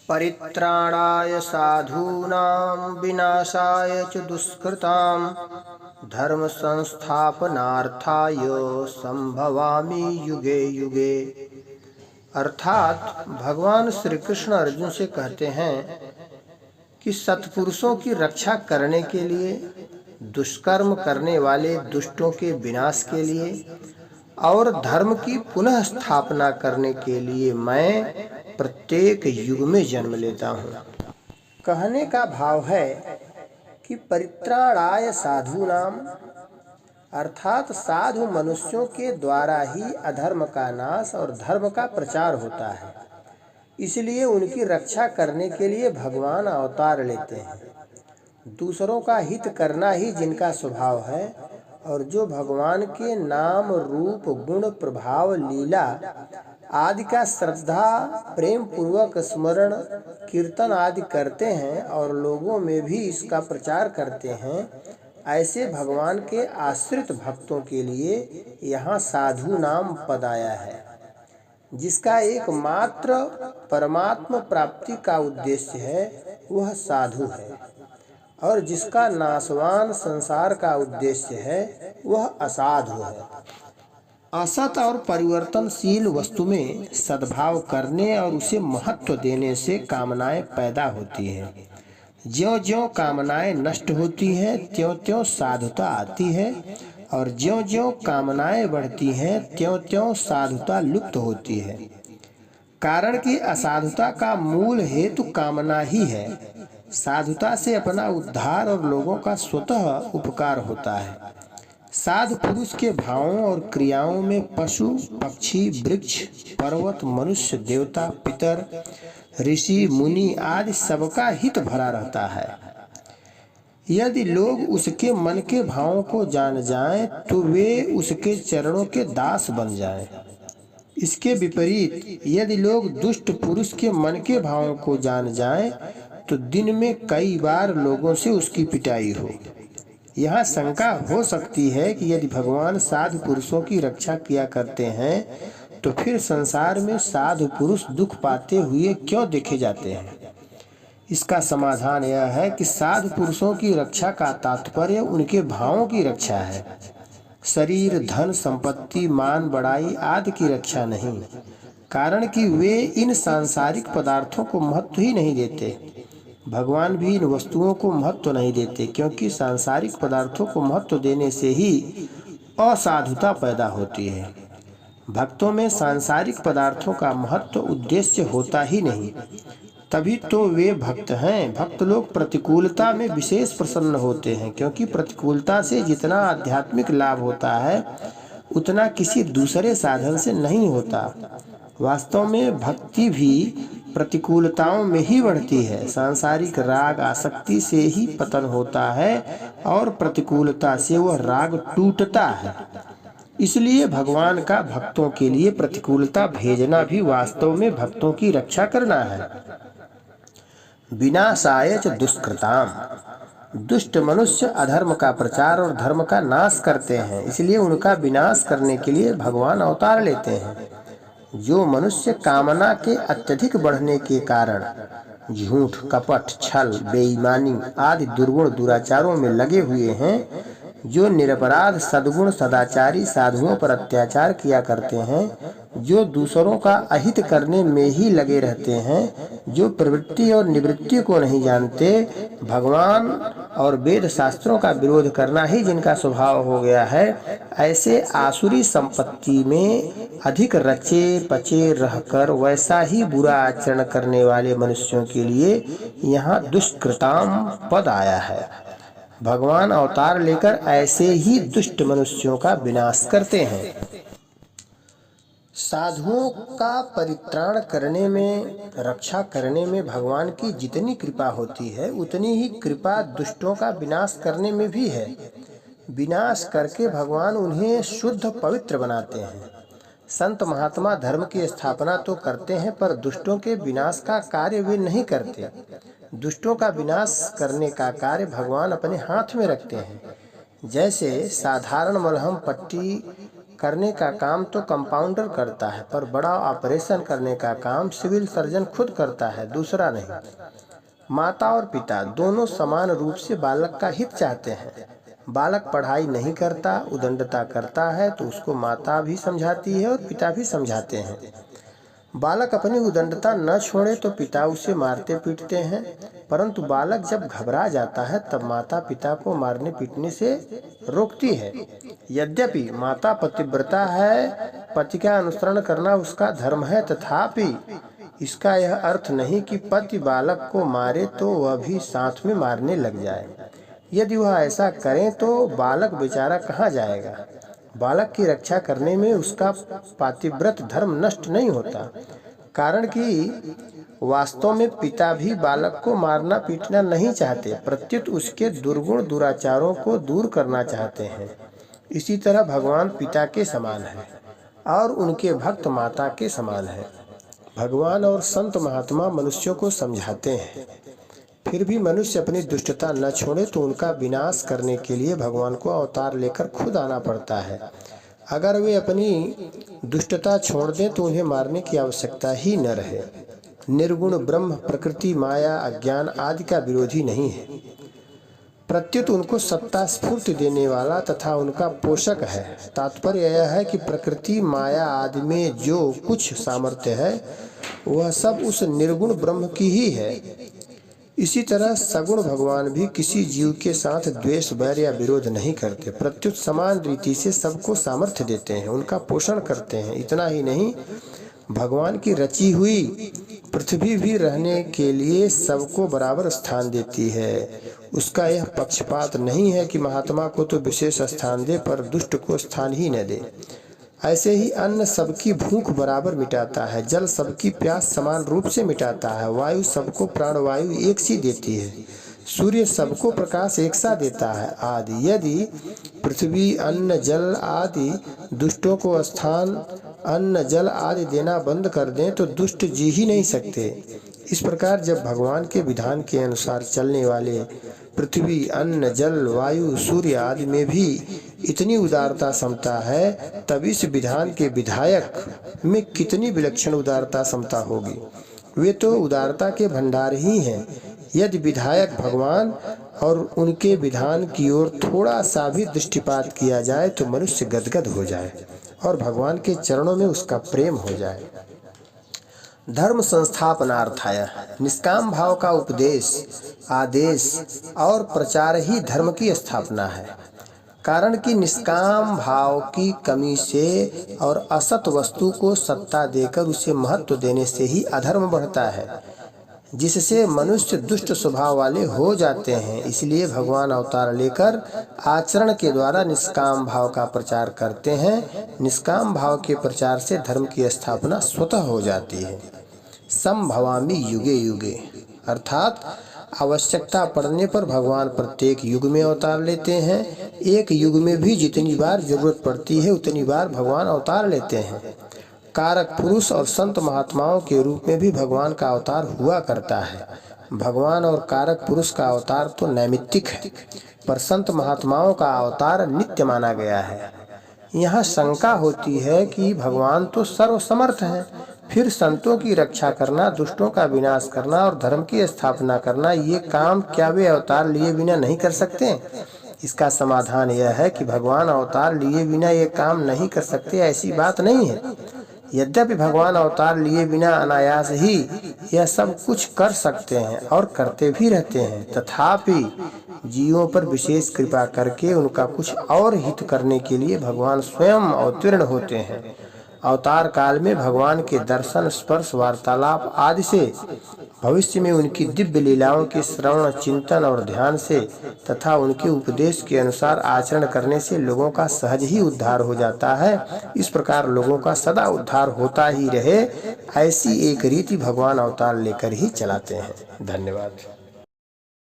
परित्राणाय साधूनां विनाशाय च दुष्कृतां धर्म संस्थापनार्थाय संभवामि युगे युगे। अर्थात भगवान श्री कृष्ण अर्जुन से कहते हैं कि सत्पुरुषों की रक्षा करने के लिए, दुष्कर्म करने वाले दुष्टों के विनाश के लिए और धर्म की पुनः स्थापना करने के लिए मैं प्रत्येक युग में जन्म लेता हूँ। कहने का भाव है कि परित्राणाय साधूनाम, अर्थात साधु मनुष्यों के द्वारा ही अधर्म का नाश और धर्म का प्रचार होता है। इसलिए उनकी रक्षा करने के लिए भगवान अवतार लेते हैं। दूसरों का हित करना ही जिनका स्वभाव है और जो भगवान के नाम रूप गुण प्रभाव लीला आदि का श्रद्धा प्रेम पूर्वक स्मरण कीर्तन आदि करते हैं और लोगों में भी इसका प्रचार करते हैं, ऐसे भगवान के आश्रित भक्तों के लिए यहाँ साधु नाम पद आया है, जिसका एकमात्र परमात्म प्राप्ति का उद्देश्य है वह साधु है, और जिसका नाशवान संसार का उद्देश्य है वह असाधु है। असत और परिवर्तनशील वस्तु में सद्भाव करने और उसे महत्व देने से कामनाएं पैदा होती हैं। ज्यों-ज्यों कामनाएं नष्ट होती हैं त्यों-त्यों साधुता आती है, और ज्यों-ज्यों कामनाएं बढ़ती हैं त्यों-त्यों साधुता लुप्त होती है। कारण कि असाधुता का मूल हेतु कामना ही है। साधुता से अपना उद्धार और लोगों का स्वतः उपकार होता है। साधु पुरुष के भावों और क्रियाओं में पशु पक्षी वृक्ष पर्वत मनुष्य देवता पितर ऋषि मुनि आदि सबका हित भरा रहता है। यदि लोग उसके मन के भावों को जान जाएं तो वे उसके चरणों के दास बन जाएं। इसके विपरीत यदि लोग दुष्ट पुरुष के मन के भावों को जान जाएं तो दिन में कई बार लोगों से उसकी पिटाई हो। यहाँ शंका हो सकती है कि यदि भगवान साधु पुरुषों की रक्षा किया करते हैं तो फिर संसार में साधु पुरुष दुख पाते हुए क्यों देखे जाते हैं। इसका समाधान यह है कि साधु पुरुषों की रक्षा का तात्पर्य उनके भावों की रक्षा है, शरीर धन संपत्ति मान बड़ाई आदि की रक्षा नहीं। कारण कि वे इन सांसारिक पदार्थों को महत्व ही नहीं देते। भगवान भी इन वस्तुओं को महत्व नहीं देते, क्योंकि सांसारिक पदार्थों को महत्व देने से ही असाधुता पैदा होती है। भक्तों में सांसारिक पदार्थों का महत्व उद्देश्य होता ही नहीं, तभी तो वे भक्त हैं। भक्त लोग प्रतिकूलता में विशेष प्रसन्न होते हैं, क्योंकि प्रतिकूलता से जितना आध्यात्मिक लाभ होता है उतना किसी दूसरे साधन से नहीं होता। वास्तव में भक्ति भी प्रतिकूलताओं में ही बढ़ती है। सांसारिक राग आसक्ति से ही पतन होता है और प्रतिकूलता से वह राग टूटता है। इसलिए भगवान का भक्तों के लिए प्रतिकूलता भेजना भी वास्तव में भक्तों की रक्षा करना है। विनाशाय च दुष्कृताम, दुष्ट मनुष्य अधर्म का प्रचार और धर्म का नाश करते हैं, इसलिए उनका विनाश करने के लिए भगवान अवतार लेते हैं। जो मनुष्य कामना के अत्यधिक बढ़ने के कारण झूठ कपट छल बेईमानी आदि दुर्गुण दुराचारों में लगे हुए हैं, जो निरपराध सद्गुण सदाचारी साधुओं पर अत्याचार किया करते हैं, जो दूसरों का अहित करने में ही लगे रहते हैं, जो प्रवृत्ति और निवृत्ति को नहीं जानते, भगवान और वेद शास्त्रों का विरोध करना ही जिनका स्वभाव हो गया है, ऐसे आसुरी संपत्ति में अधिक रचे पचे रहकर वैसा ही बुरा आचरण करने वाले मनुष्यों के लिए यहाँ दुष्कृताम पद आया है। भगवान अवतार लेकर ऐसे ही दुष्ट मनुष्यों का विनाश करते हैं। साधुओं का परित्राण करने में, रक्षा करने में भगवान की जितनी कृपा होती है उतनी ही कृपा दुष्टों का विनाश करने में भी है। विनाश करके भगवान उन्हें शुद्ध पवित्र बनाते हैं। संत महात्मा धर्म की स्थापना तो करते हैं, पर दुष्टों के विनाश का कार्य वे नहीं करते। दुष्टों का विनाश करने का कार्य भगवान अपने हाथ में रखते हैं। जैसे साधारण मलहम पट्टी करने का काम तो कंपाउंडर करता है, पर बड़ा ऑपरेशन करने का काम सिविल सर्जन खुद करता है, दूसरा नहीं। माता और पिता दोनों समान रूप से बालक का हित चाहते हैं। बालक पढ़ाई नहीं करता, उदंडता करता है तो उसको माता भी समझाती है और पिता भी समझाते हैं। बालक अपनी उदंडता न छोड़े तो पिता उसे मारते पीटते हैं, परंतु बालक जब घबरा जाता है तब माता पिता को मारने पीटने से रोकती है। यद्यपि माता पतिव्रता है, पति का अनुसरण करना उसका धर्म है, तथापि इसका यह अर्थ नहीं कि पति बालक को मारे तो वह भी साथ में मारने लग जाए। यदि वह ऐसा करें तो बालक बेचारा कहाँ जाएगा। बालक की रक्षा करने में उसका पातिव्रत धर्म नष्ट नहीं होता, कारण कि वास्तव में पिता भी बालक को मारना पीटना नहीं चाहते, प्रत्युत उसके दुर्गुण दुराचारों को दूर करना चाहते हैं। इसी तरह भगवान पिता के समान है और उनके भक्त माता के समान है। भगवान और संत महात्मा मनुष्यों को समझाते हैं, फिर भी मनुष्य अपनी दुष्टता न छोड़े तो उनका विनाश करने के लिए भगवान को अवतार लेकर खुद आना पड़ता है। अगर वे अपनी दुष्टता छोड़ दें तो उन्हें मारने की आवश्यकता ही न रहे। निर्गुण ब्रह्म प्रकृति माया अज्ञान आदि का विरोधी नहीं है, प्रत्युत उनको सत्ता स्फूर्ति देने वाला तथा उनका पोषक है। तात्पर्य यह है कि प्रकृति माया आदि में जो कुछ सामर्थ्य है वह सब उस निर्गुण ब्रह्म की ही है। इसी तरह सगुण भगवान भी किसी जीव के साथ द्वेष बैर या विरोध नहीं करते, प्रत्युत समान रीति से सबको सामर्थ्य देते हैं, उनका पोषण करते हैं। इतना ही नहीं, भगवान की रची हुई पृथ्वी भी रहने के लिए सबको बराबर स्थान देती है। उसका यह पक्षपात नहीं है कि महात्मा को तो विशेष स्थान दे पर दुष्ट को स्थान ही न दे। ऐसे ही अन्न सबकी भूख बराबर मिटाता है, जल सबकी प्यास समान रूप से मिटाता है, वायु सबको प्राणवायु एक सी देती है, सूर्य सबको प्रकाश एक सा देता है आदि। यदि पृथ्वी अन्न जल आदि दुष्टों को स्थान अन्न जल आदि देना बंद कर दें तो दुष्ट जी ही नहीं सकते। इस प्रकार जब भगवान के विधान के अनुसार चलने वाले पृथ्वी अन्न जल वायु सूर्य आदि में भी इतनी उदारता समता है, तब इस विधान के विधायक में कितनी विलक्षण उदारता समता होगी। वे तो उदारता के भंडार ही हैं। यदि विधायक भगवान और उनके विधान की ओर थोड़ा सा भी दृष्टिपात किया जाए तो मनुष्य गदगद हो जाए और भगवान के चरणों में उसका प्रेम हो जाए। धर्म संस्थापनार्थाय निष्काम भाव का उपदेश आदेश और प्रचार ही धर्म की स्थापना है, कारण कि निष्काम भाव की कमी से और असत वस्तु को सत्ता देकर उसे महत्व देने से ही अधर्म बढ़ता है, जिससे मनुष्य दुष्ट स्वभाव वाले हो जाते हैं। इसलिए भगवान अवतार लेकर आचरण के द्वारा निष्काम भाव का प्रचार करते हैं। निष्काम भाव के प्रचार से धर्म की स्थापना स्वतः हो जाती है। संभवामि युगे युगे अर्थात आवश्यकता पड़ने पर भगवान प्रत्येक युग में अवतार लेते हैं। एक युग में भी जितनी बार जरूरत पड़ती है उतनी बार भगवान अवतार लेते हैं। कारक पुरुष और संत महात्माओं के रूप में भी भगवान का अवतार हुआ करता है। भगवान और कारक पुरुष का अवतार तो नैमित्तिक है, पर संत महात्माओं का अवतार नित्य माना गया है। यहाँ शंका होती है कि भगवान तो सर्वसमर्थ हैं, फिर संतों की रक्षा करना, दुष्टों का विनाश करना और धर्म की स्थापना करना, ये काम क्या वे अवतार लिए बिना नहीं कर सकते? इसका समाधान यह है कि भगवान अवतार लिए बिना ये काम नहीं कर सकते, ऐसी बात नहीं है। यद्यपि भगवान अवतार लिए बिना अनायास ही यह सब कुछ कर सकते हैं और करते भी रहते हैं, तथापि जीवों पर विशेष कृपा करके उनका कुछ और हित करने के लिए भगवान स्वयं अवतीर्ण होते हैं। अवतार काल में भगवान के दर्शन स्पर्श वार्तालाप आदि से, भविष्य में उनकी दिव्य लीलाओं के श्रवण चिंतन और ध्यान से तथा उनके उपदेश के अनुसार आचरण करने से लोगों का सहज ही उद्धार हो जाता है। इस प्रकार लोगों का सदा उद्धार होता ही रहे, ऐसी एक रीति भगवान अवतार लेकर ही चलाते हैं। धन्यवाद।